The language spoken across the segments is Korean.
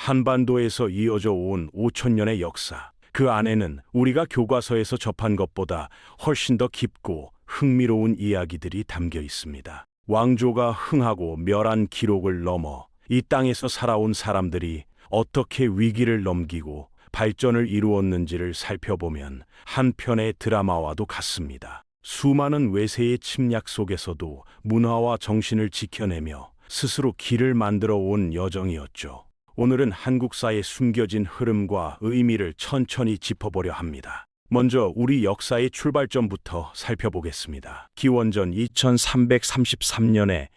한반도에서 이어져 온 5천년의 역사. 그 안에는 우리가 교과서에서 접한 것보다 훨씬 더 깊고 흥미로운 이야기들이 담겨 있습니다. 왕조가 흥하고 멸한 기록을 넘어 이 땅에서 살아온 사람들이 어떻게 위기를 넘기고 발전을 이루었는지를 살펴보면 한 편의 드라마와도 같습니다. 수많은 외세의 침략 속에서도 문화와 정신을 지켜내며 스스로 길을 만들어 온 여정이었죠. 오늘은 한국사의 숨겨진 흐름과 의미를 천천히 짚어보려 합니다. 먼저 우리 역사의 출발점부터 살펴보겠습니다. 기원전 2333년에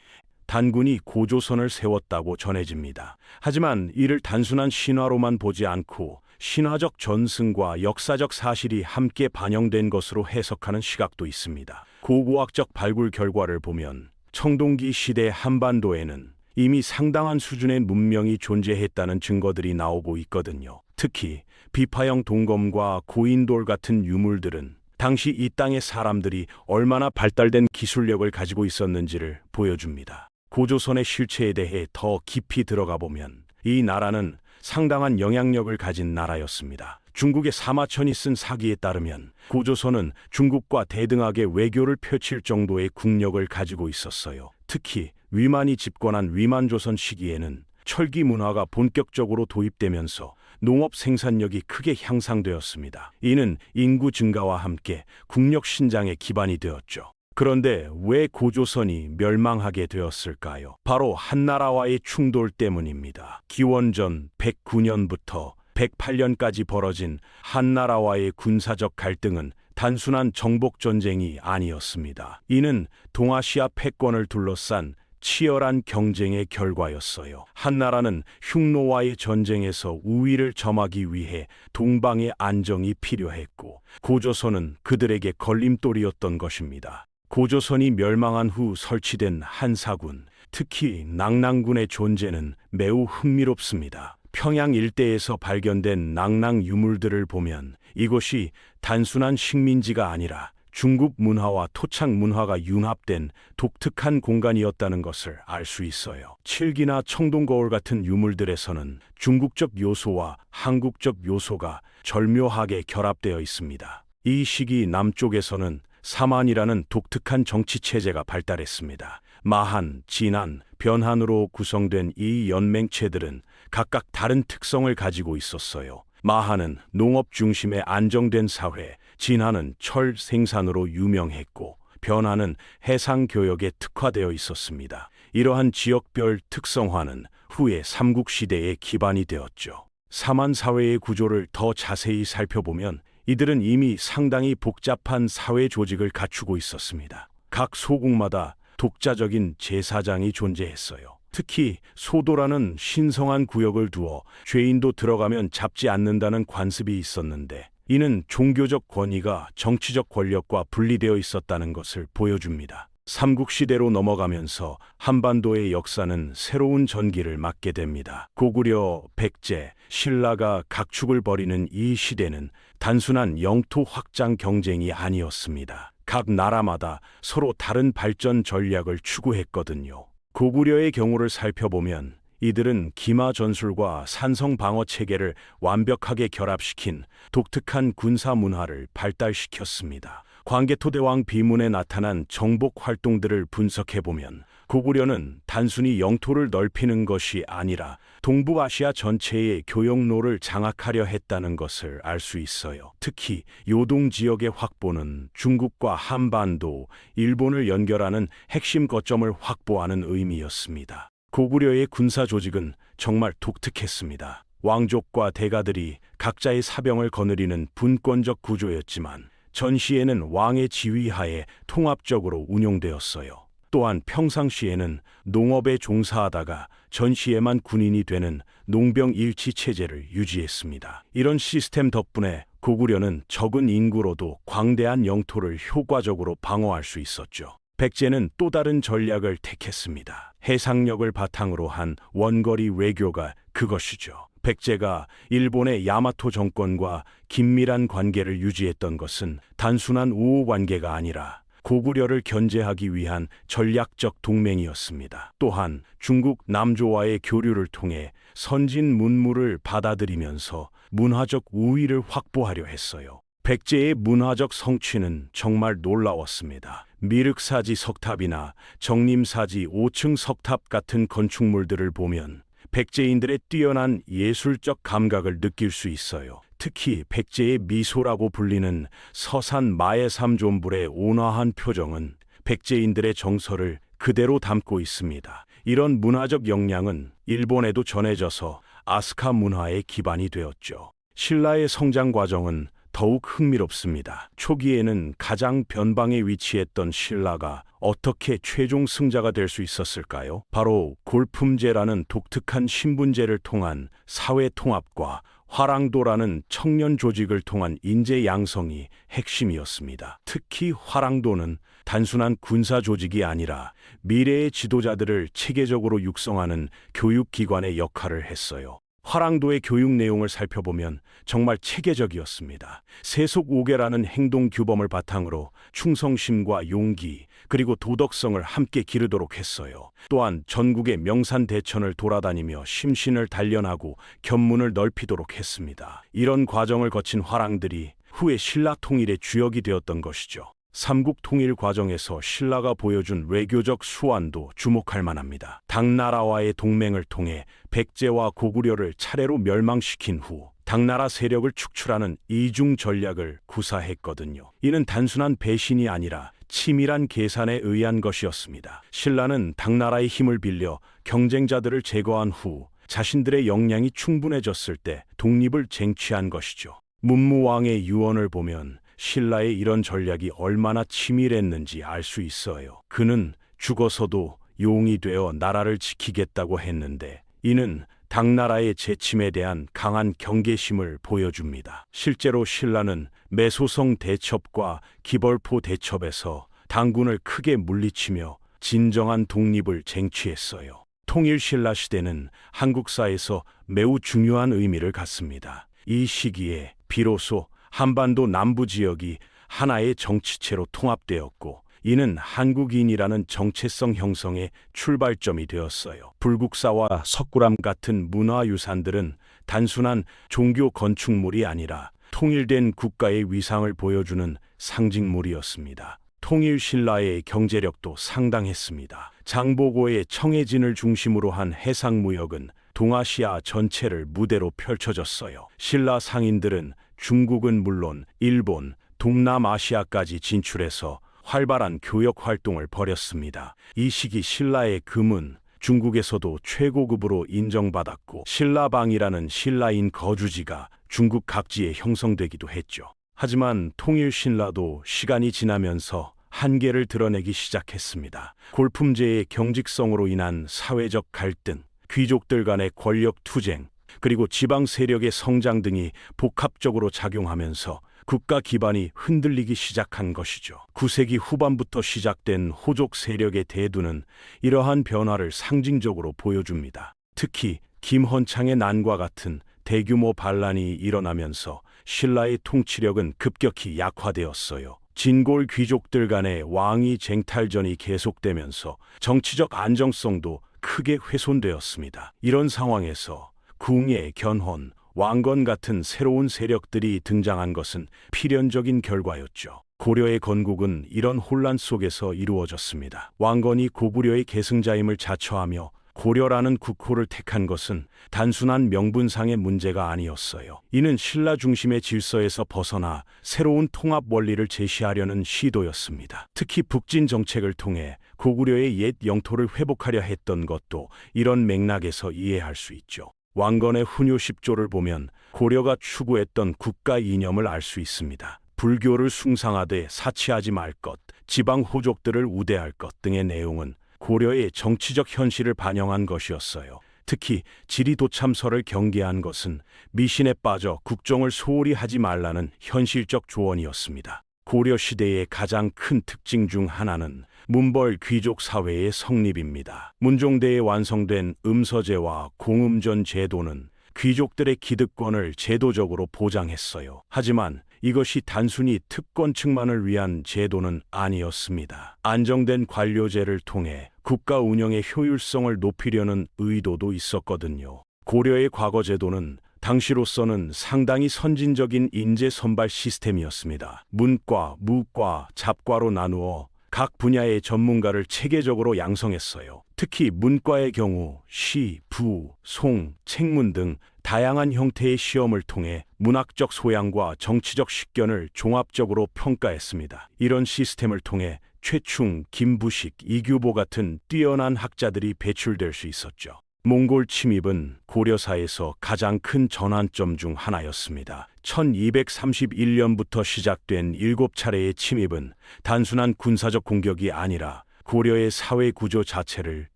단군이 고조선을 세웠다고 전해집니다. 하지만 이를 단순한 신화로만 보지 않고 신화적 전승과 역사적 사실이 함께 반영된 것으로 해석하는 시각도 있습니다. 고고학적 발굴 결과를 보면 청동기 시대 한반도에는 이미 상당한 수준의 문명이 존재했다는 증거들이 나오고 있거든요. 특히 비파형 동검과 고인돌 같은 유물들은 당시 이 땅의 사람들이 얼마나 발달된 기술력을 가지고 있었는지를 보여줍니다. 고조선의 실체에 대해 더 깊이 들어가 보면 이 나라는 상당한 영향력을 가진 나라였습니다. 중국의 사마천이 쓴 사기에 따르면 고조선은 중국과 대등하게 외교를 펼칠 정도의 국력을 가지고 있었어요. 특히 위만이 집권한 위만조선 시기에는 철기 문화가 본격적으로 도입되면서 농업 생산력이 크게 향상되었습니다. 이는 인구 증가와 함께 국력 신장의 기반이 되었죠. 그런데 왜 고조선이 멸망하게 되었을까요? 바로 한나라와의 충돌 때문입니다. 기원전 109년부터 108년까지 벌어진 한나라와의 군사적 갈등은 단순한 정복 전쟁이 아니었습니다. 이는 동아시아 패권을 둘러싼 치열한 경쟁의 결과였어요. 한나라는 흉노와의 전쟁에서 우위를 점하기 위해 동방의 안정이 필요했고, 고조선은 그들에게 걸림돌이었던 것입니다. 고조선이 멸망한 후 설치된 한사군, 특히 낙랑군의 존재는 매우 흥미롭습니다. 평양 일대에서 발견된 낙랑 유물들을 보면 이곳이 단순한 식민지가 아니라 중국 문화와 토착 문화가 융합된 독특한 공간이었다는 것을 알 수 있어요. 칠기나 청동거울 같은 유물들에서는 중국적 요소와 한국적 요소가 절묘하게 결합되어 있습니다. 이 시기 남쪽에서는 사만이라는 독특한 정치체제가 발달했습니다. 마한, 진한, 변한으로 구성된 이 연맹체들은 각각 다른 특성을 가지고 있었어요. 마한은 농업 중심의 안정된 사회, 진한은 철 생산으로 유명했고, 변한은 해상 교역에 특화되어 있었습니다. 이러한 지역별 특성화는 후에 삼국시대의 기반이 되었죠. 사만 사회의 구조를 더 자세히 살펴보면 이들은 이미 상당히 복잡한 사회 조직을 갖추고 있었습니다. 각 소국마다 독자적인 제사장이 존재했어요. 특히 소도라는 신성한 구역을 두어 죄인도 들어가면 잡지 않는다는 관습이 있었는데, 이는 종교적 권위가 정치적 권력과 분리되어 있었다는 것을 보여줍니다. 삼국시대로 넘어가면서 한반도의 역사는 새로운 전기를 맞게 됩니다. 고구려, 백제, 신라가 각축을 벌이는 이 시대는 단순한 영토 확장 경쟁이 아니었습니다. 각 나라마다 서로 다른 발전 전략을 추구했거든요. 고구려의 경우를 살펴보면 이들은 기마 전술과 산성 방어 체계를 완벽하게 결합시킨 독특한 군사 문화를 발달시켰습니다. 광개토대왕 비문에 나타난 정복 활동들을 분석해보면 고구려는 단순히 영토를 넓히는 것이 아니라 동북아시아 전체의 교역로를 장악하려 했다는 것을 알 수 있어요. 특히 요동 지역의 확보는 중국과 한반도, 일본을 연결하는 핵심 거점을 확보하는 의미였습니다. 고구려의 군사 조직은 정말 독특했습니다. 왕족과 대가들이 각자의 사병을 거느리는 분권적 구조였지만 전시에는 왕의 지휘하에 통합적으로 운용되었어요. 또한 평상시에는 농업에 종사하다가 전시에만 군인이 되는 농병 일치 체제를 유지했습니다. 이런 시스템 덕분에 고구려는 적은 인구로도 광대한 영토를 효과적으로 방어할 수 있었죠. 백제는 또 다른 전략을 택했습니다. 해상력을 바탕으로 한 원거리 외교가 그것이죠. 백제가 일본의 야마토 정권과 긴밀한 관계를 유지했던 것은 단순한 우호 관계가 아니라 고구려를 견제하기 위한 전략적 동맹이었습니다. 또한 중국 남조와의 교류를 통해 선진 문물을 받아들이면서 문화적 우위를 확보하려 했어요. 백제의 문화적 성취는 정말 놀라웠습니다. 미륵사지 석탑이나 정림사지 5층 석탑 같은 건축물들을 보면 백제인들의 뛰어난 예술적 감각을 느낄 수 있어요. 특히 백제의 미소라고 불리는 서산 마해삼존불의 온화한 표정은 백제인들의 정서를 그대로 담고 있습니다. 이런 문화적 역량은 일본에도 전해져서 아스카 문화의 기반이 되었죠. 신라의 성장 과정은 더욱 흥미롭습니다. 초기에는 가장 변방에 위치했던 신라가 어떻게 최종 승자가 될 수 있었을까요? 바로 골품제라는 독특한 신분제를 통한 사회 통합과 화랑도라는 청년 조직을 통한 인재 양성이 핵심이었습니다. 특히 화랑도는 단순한 군사 조직이 아니라 미래의 지도자들을 체계적으로 육성하는 교육기관의 역할을 했어요. 화랑도의 교육 내용을 살펴보면 정말 체계적이었습니다. 세속 5개라는 행동 규범을 바탕으로 충성심과 용기 그리고 도덕성을 함께 기르도록 했어요. 또한 전국의 명산 대천을 돌아다니며 심신을 단련하고 견문을 넓히도록 했습니다. 이런 과정을 거친 화랑들이 후에 신라 통일의 주역이 되었던 것이죠. 삼국 통일 과정에서 신라가 보여준 외교적 수완도 주목할 만합니다. 당나라와의 동맹을 통해 백제와 고구려를 차례로 멸망시킨 후 당나라 세력을 축출하는 이중 전략을 구사했거든요. 이는 단순한 배신이 아니라 치밀한 계산에 의한 것이었습니다. 신라는 당나라의 힘을 빌려 경쟁자들을 제거한 후 자신들의 역량이 충분해졌을 때 독립을 쟁취한 것이죠. 문무왕의 유언을 보면 신라의 이런 전략이 얼마나 치밀했는지 알 수 있어요. 그는 죽어서도 용이 되어 나라를 지키겠다고 했는데 이는 당나라의 재침에 대한 강한 경계심을 보여줍니다. 실제로 신라는 매소성 대첩과 기벌포 대첩에서 당군을 크게 물리치며 진정한 독립을 쟁취했어요. 통일신라 시대는 한국사에서 매우 중요한 의미를 갖습니다. 이 시기에 비로소 한반도 남부 지역이 하나의 정치체로 통합되었고 이는 한국인이라는 정체성 형성의 출발점이 되었어요. 불국사와 석굴암 같은 문화유산들은 단순한 종교 건축물이 아니라 통일된 국가의 위상을 보여주는 상징물이었습니다. 통일신라의 경제력도 상당했습니다. 장보고의 청해진을 중심으로 한 해상무역은 동아시아 전체를 무대로 펼쳐졌어요. 신라 상인들은 중국은 물론 일본, 동남아시아까지 진출해서 활발한 교역 활동을 벌였습니다. 이 시기 신라의 금은 중국에서도 최고급으로 인정받았고 신라방이라는 신라인 거주지가 중국 각지에 형성되기도 했죠. 하지만 통일신라도 시간이 지나면서 한계를 드러내기 시작했습니다. 골품제의 경직성으로 인한 사회적 갈등, 귀족들 간의 권력 투쟁, 그리고 지방 세력의 성장 등이 복합적으로 작용하면서 국가 기반이 흔들리기 시작한 것이죠. 9세기 후반부터 시작된 호족 세력의 대두는 이러한 변화를 상징적으로 보여줍니다. 특히 김헌창의 난과 같은 대규모 반란이 일어나면서 신라의 통치력은 급격히 약화되었어요. 진골 귀족들 간의 왕위 쟁탈전이 계속되면서 정치적 안정성도 크게 훼손되었습니다. 이런 상황에서 궁예, 견훤, 왕건 같은 새로운 세력들이 등장한 것은 필연적인 결과였죠. 고려의 건국은 이런 혼란 속에서 이루어졌습니다. 왕건이 고구려의 계승자임을 자처하며 고려라는 국호를 택한 것은 단순한 명분상의 문제가 아니었어요. 이는 신라 중심의 질서에서 벗어나 새로운 통합 원리를 제시하려는 시도였습니다. 특히 북진 정책을 통해 고구려의 옛 영토를 회복하려 했던 것도 이런 맥락에서 이해할 수 있죠. 왕건의 훈요 10조를 보면 고려가 추구했던 국가 이념을 알 수 있습니다. 불교를 숭상하되 사치하지 말 것, 지방 호족들을 우대할 것 등의 내용은 고려의 정치적 현실을 반영한 것이었어요. 특히 지리도참설을 경계한 것은 미신에 빠져 국정을 소홀히 하지 말라는 현실적 조언이었습니다. 고려 시대의 가장 큰 특징 중 하나는 문벌 귀족 사회의 성립입니다. 문종대에 완성된 음서제와 공음전 제도는 귀족들의 기득권을 제도적으로 보장했어요. 하지만 이것이 단순히 특권층만을 위한 제도는 아니었습니다. 안정된 관료제를 통해 국가 운영의 효율성을 높이려는 의도도 있었거든요. 고려의 과거 제도는 당시로서는 상당히 선진적인 인재 선발 시스템이었습니다. 문과, 무과, 잡과로 나누어 각 분야의 전문가를 체계적으로 양성했어요. 특히 문과의 경우 시, 부, 송, 책문 등 다양한 형태의 시험을 통해 문학적 소양과 정치적 식견을 종합적으로 평가했습니다. 이런 시스템을 통해 최충, 김부식, 이규보 같은 뛰어난 학자들이 배출될 수 있었죠. 몽골 침입은 고려사에서 가장 큰 전환점 중 하나였습니다. 1231년부터 시작된 7차례의 침입은 단순한 군사적 공격이 아니라 고려의 사회 구조 자체를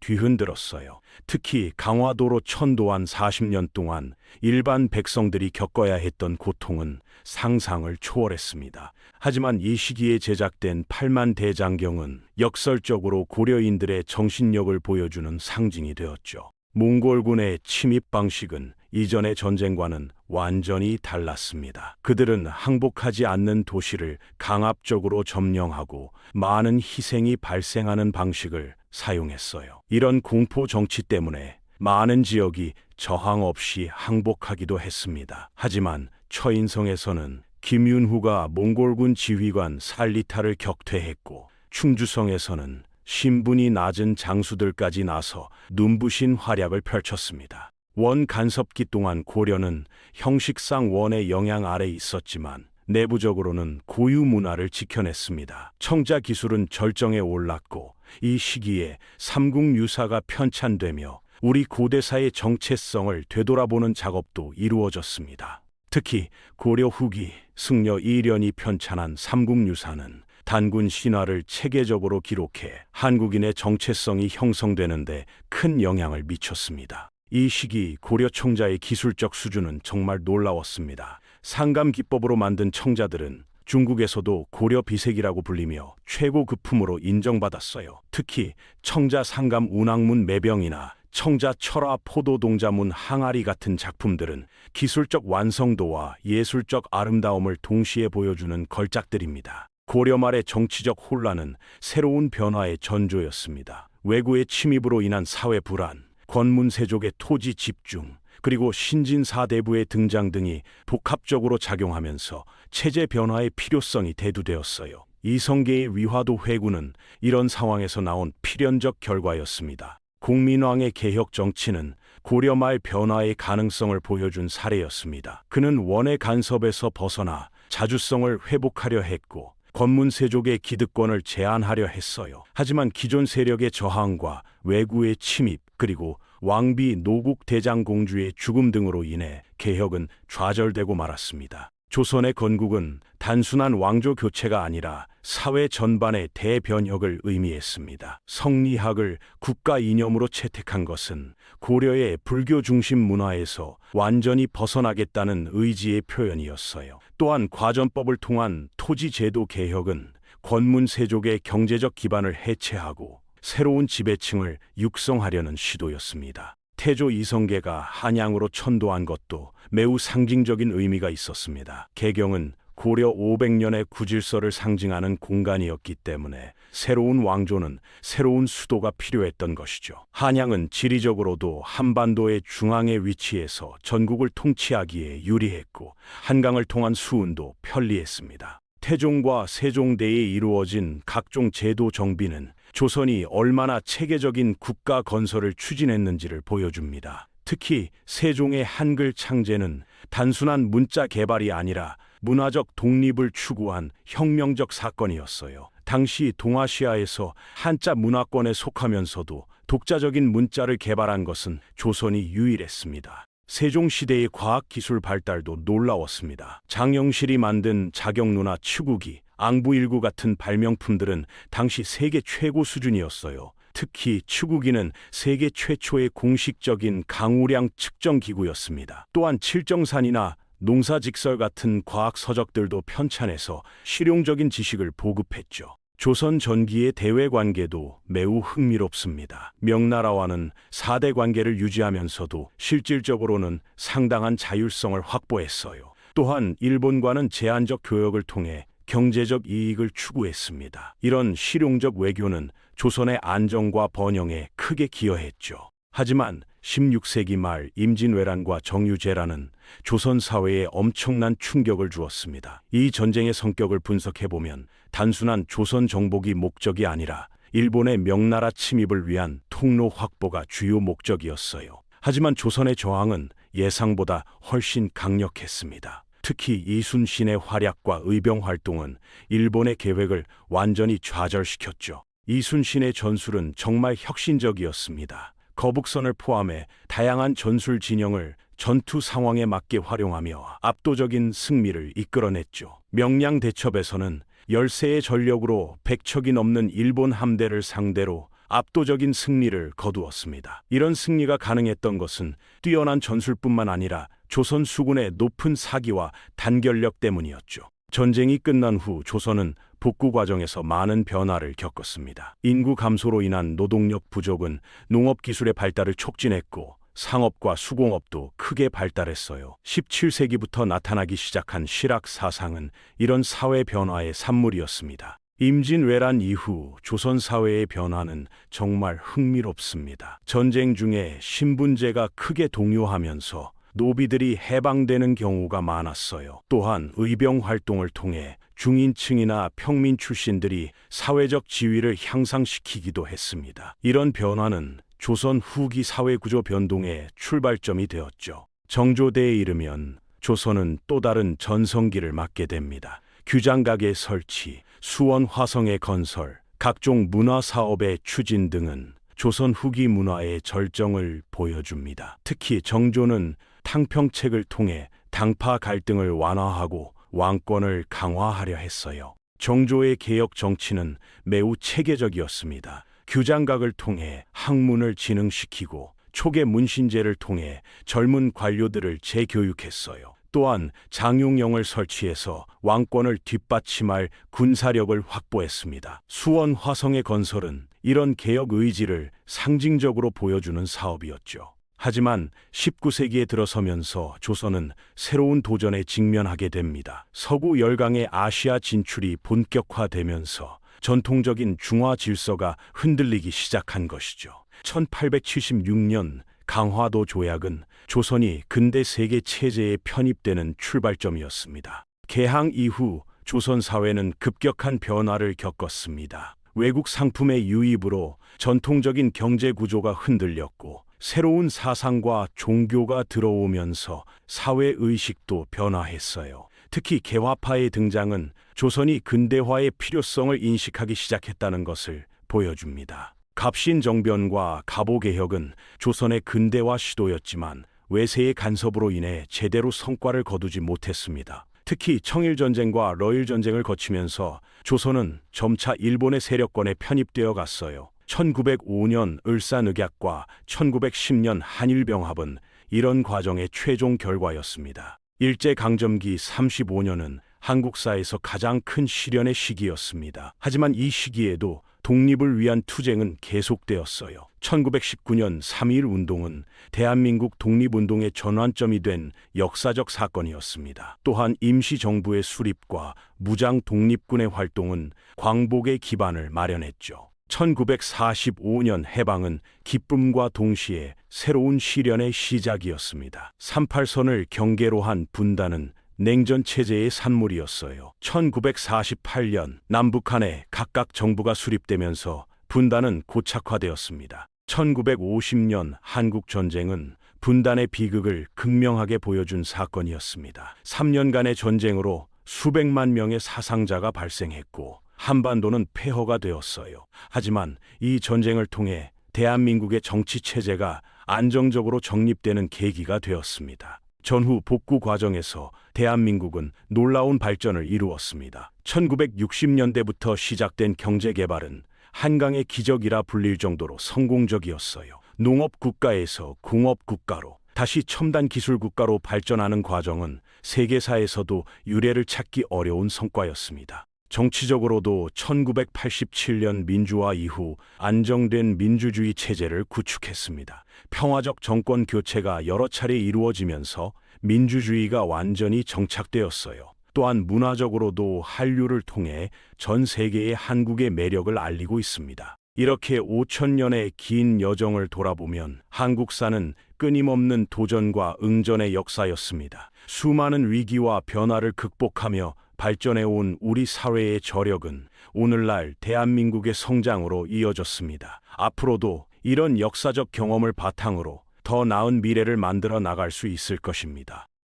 뒤흔들었어요. 특히 강화도로 천도한 40년 동안 일반 백성들이 겪어야 했던 고통은 상상을 초월했습니다. 하지만 이 시기에 제작된 팔만 대장경은 역설적으로 고려인들의 정신력을 보여주는 상징이 되었죠. 몽골군의 침입 방식은 이전의 전쟁과는 완전히 달랐습니다. 그들은 항복하지 않는 도시를 강압적으로 점령하고 많은 희생이 발생하는 방식을 사용했어요. 이런 공포 정치 때문에 많은 지역이 저항 없이 항복하기도 했습니다. 하지만 처인성에서는 김윤후가 몽골군 지휘관 살리타를 격퇴했고, 충주성에서는 신분이 낮은 장수들까지 나서 눈부신 활약을 펼쳤습니다. 원 간섭기 동안 고려는 형식상 원의 영향 아래 있었지만 내부적으로는 고유 문화를 지켜냈습니다. 청자 기술은 절정에 올랐고, 이 시기에 삼국유사가 편찬되며 우리 고대사의 정체성을 되돌아보는 작업도 이루어졌습니다. 특히 고려 후기 승려 이련이 편찬한 삼국유사는 단군 신화를 체계적으로 기록해 한국인의 정체성이 형성되는 데 큰 영향을 미쳤습니다. 이 시기 고려 청자의 기술적 수준은 정말 놀라웠습니다. 상감 기법으로 만든 청자들은 중국에서도 고려 비색이라고 불리며 최고 급품으로 인정받았어요. 특히 청자 상감 운항문 매병이나 청자 철화 포도 동자문 항아리 같은 작품들은 기술적 완성도와 예술적 아름다움을 동시에 보여주는 걸작들입니다. 고려 말의 정치적 혼란은 새로운 변화의 전조였습니다. 외구의 침입으로 인한 사회 불안, 권문세족의 토지 집중, 그리고 신진사대부의 등장 등이 복합적으로 작용하면서 체제 변화의 필요성이 대두되었어요. 이성계의 위화도 회군은 이런 상황에서 나온 필연적 결과였습니다. 공민왕의 개혁 정치는 고려 말 변화의 가능성을 보여준 사례였습니다. 그는 원의 간섭에서 벗어나 자주성을 회복하려 했고, 권문세족의 기득권을 제한하려 했어요. 하지만 기존 세력의 저항과 외구의 침입, 그리고 왕비 노국 대장공주의 죽음 등으로 인해 개혁은 좌절되고 말았습니다. 조선의 건국은 단순한 왕조 교체가 아니라 사회 전반의 대변혁을 의미했습니다. 성리학을 국가 이념으로 채택한 것은 고려의 불교 중심 문화에서 완전히 벗어나겠다는 의지의 표현이었어요. 또한 과전법을 통한 토지제도 개혁은 권문세족의 경제적 기반을 해체하고 새로운 지배층을 육성하려는 시도였습니다. 태조 이성계가 한양으로 천도한 것도 매우 상징적인 의미가 있었습니다. 개경은 고려 500년의 구질서를 상징하는 공간이었기 때문에 새로운 왕조는 새로운 수도가 필요했던 것이죠. 한양은 지리적으로도 한반도의 중앙에 위치해서 전국을 통치하기에 유리했고, 한강을 통한 수운도 편리했습니다. 태종과 세종대에 이루어진 각종 제도 정비는 조선이 얼마나 체계적인 국가 건설을 추진했는지를 보여줍니다. 특히 세종의 한글 창제는 단순한 문자 개발이 아니라 문화적 독립을 추구한 혁명적 사건이었어요. 당시 동아시아에서 한자 문화권에 속하면서도 독자적인 문자를 개발한 것은 조선이 유일했습니다. 세종시대의 과학기술 발달도 놀라웠습니다. 장영실이 만든 자경루나 치구기, 앙부일구 같은 발명품들은 당시 세계 최고 수준이었어요. 특히 치구기는 세계 최초의 공식적인 강우량 측정 기구였습니다. 또한 칠정산이나 농사직설 같은 과학 서적들도 편찬해서 실용적인 지식을 보급했죠. 조선 전기의 대외 관계도 매우 흥미롭습니다. 명나라와는 4대 관계를 유지하면서도 실질적으로는 상당한 자율성을 확보했어요. 또한 일본과는 제한적 교역을 통해 경제적 이익을 추구했습니다. 이런 실용적 외교는 조선의 안정과 번영에 크게 기여했죠. 하지만 16세기 말 임진왜란과 정유재란은 조선 사회에 엄청난 충격을 주었습니다. 이 전쟁의 성격을 분석해보면 단순한 조선 정복이 목적이 아니라 일본의 명나라 침입을 위한 통로 확보가 주요 목적이었어요. 하지만 조선의 저항은 예상보다 훨씬 강력했습니다. 특히 이순신의 활약과 의병 활동은 일본의 계획을 완전히 좌절시켰죠. 이순신의 전술은 정말 혁신적이었습니다. 거북선을 포함해 다양한 전술 진영을 전투 상황에 맞게 활용하며 압도적인 승리를 이끌어냈죠. 명량 대첩에서는 열세의 전력으로 100척이 넘는 일본 함대를 상대로 압도적인 승리를 거두었습니다. 이런 승리가 가능했던 것은 뛰어난 전술뿐만 아니라 조선 수군의 높은 사기와 단결력 때문이었죠. 전쟁이 끝난 후 조선은 복구 과정에서 많은 변화를 겪었습니다. 인구 감소로 인한 노동력 부족은 농업 기술의 발달을 촉진했고 상업과 수공업도 크게 발달했어요. 17세기부터 나타나기 시작한 실학 사상은 이런 사회 변화의 산물이었습니다. 임진왜란 이후 조선 사회의 변화는 정말 흥미롭습니다. 전쟁 중에 신분제가 크게 동요하면서 노비들이 해방되는 경우가 많았어요. 또한 의병 활동을 통해 중인층이나 평민 출신들이 사회적 지위를 향상시키기도 했습니다. 이런 변화는 조선 후기 사회구조 변동의 출발점이 되었죠. 정조대에 이르면 조선은 또 다른 전성기를 맞게 됩니다. 규장각의 설치, 수원 화성의 건설, 각종 문화사업의 추진 등은 조선 후기 문화의 절정을 보여줍니다. 특히 정조는 탕평책을 통해 당파 갈등을 완화하고 왕권을 강화하려 했어요. 정조의 개혁 정치는 매우 체계적이었습니다. 규장각을 통해 학문을 진흥시키고 초계 문신제를 통해 젊은 관료들을 재교육했어요. 또한 장용영을 설치해서 왕권을 뒷받침할 군사력을 확보했습니다. 수원 화성의 건설은 이런 개혁 의지를 상징적으로 보여주는 사업이었죠. 하지만 19세기에 들어서면서 조선은 새로운 도전에 직면하게 됩니다. 서구 열강의 아시아 진출이 본격화되면서 전통적인 중화 질서가 흔들리기 시작한 것이죠. 1876년 강화도 조약은 조선이 근대 세계 체제에 편입되는 출발점이었습니다. 개항 이후 조선 사회는 급격한 변화를 겪었습니다. 외국 상품의 유입으로 전통적인 경제 구조가 흔들렸고 새로운 사상과 종교가 들어오면서 사회 의식도 변화했어요. 특히 개화파의 등장은 조선이 근대화의 필요성을 인식하기 시작했다는 것을 보여줍니다. 갑신정변과 갑오개혁은 조선의 근대화 시도였지만 외세의 간섭으로 인해 제대로 성과를 거두지 못했습니다. 특히 청일전쟁과 러일전쟁을 거치면서 조선은 점차 일본의 세력권에 편입되어 갔어요. 1905년 을사늑약과 1910년 한일병합은 이런 과정의 최종 결과였습니다. 일제강점기 35년은 한국사에서 가장 큰 시련의 시기였습니다. 하지만 이 시기에도 독립을 위한 투쟁은 계속되었어요. 1919년 3.1 운동은 대한민국 독립운동의 전환점이 된 역사적 사건이었습니다. 또한 임시정부의 수립과 무장 독립군의 활동은 광복의 기반을 마련했죠. 1945년 해방은 기쁨과 동시에 새로운 시련의 시작이었습니다. 38선을 경계로 한 분단은 냉전 체제의 산물이었어요. 1948년 남북한에 각각 정부가 수립되면서 분단은 고착화되었습니다. 1950년 한국전쟁은 분단의 비극을 극명하게 보여준 사건이었습니다. 3년간의 전쟁으로 수백만 명의 사상자가 발생했고 한반도는 폐허가 되었어요. 하지만 이 전쟁을 통해 대한민국의 정치 체제가 안정적으로 정립되는 계기가 되었습니다. 전후 복구 과정에서 대한민국은 놀라운 발전을 이루었습니다. 1960년대부터 시작된 경제 개발은 한강의 기적이라 불릴 정도로 성공적이었어요. 농업 국가에서 공업 국가로 다시 첨단 기술 국가로 발전하는 과정은 세계사에서도 유례를 찾기 어려운 성과였습니다. 정치적으로도 1987년 민주화 이후 안정된 민주주의 체제를 구축했습니다. 평화적 정권 교체가 여러 차례 이루어지면서 민주주의가 완전히 정착되었어요. 또한 문화적으로도 한류를 통해 전 세계에 한국의 매력을 알리고 있습니다. 이렇게 5천년의 긴 여정을 돌아보면 한국사는 끊임없는 도전과 응전의 역사였습니다. 수많은 위기와 변화를 극복하며 발전해온 우리 사회의 저력은 오늘날 대한민국의 성장으로 이어졌습니다. 앞으로도 이런 역사적 경험을 바탕으로 더 나은 미래를 만들어 나갈 수 있을 것입니다.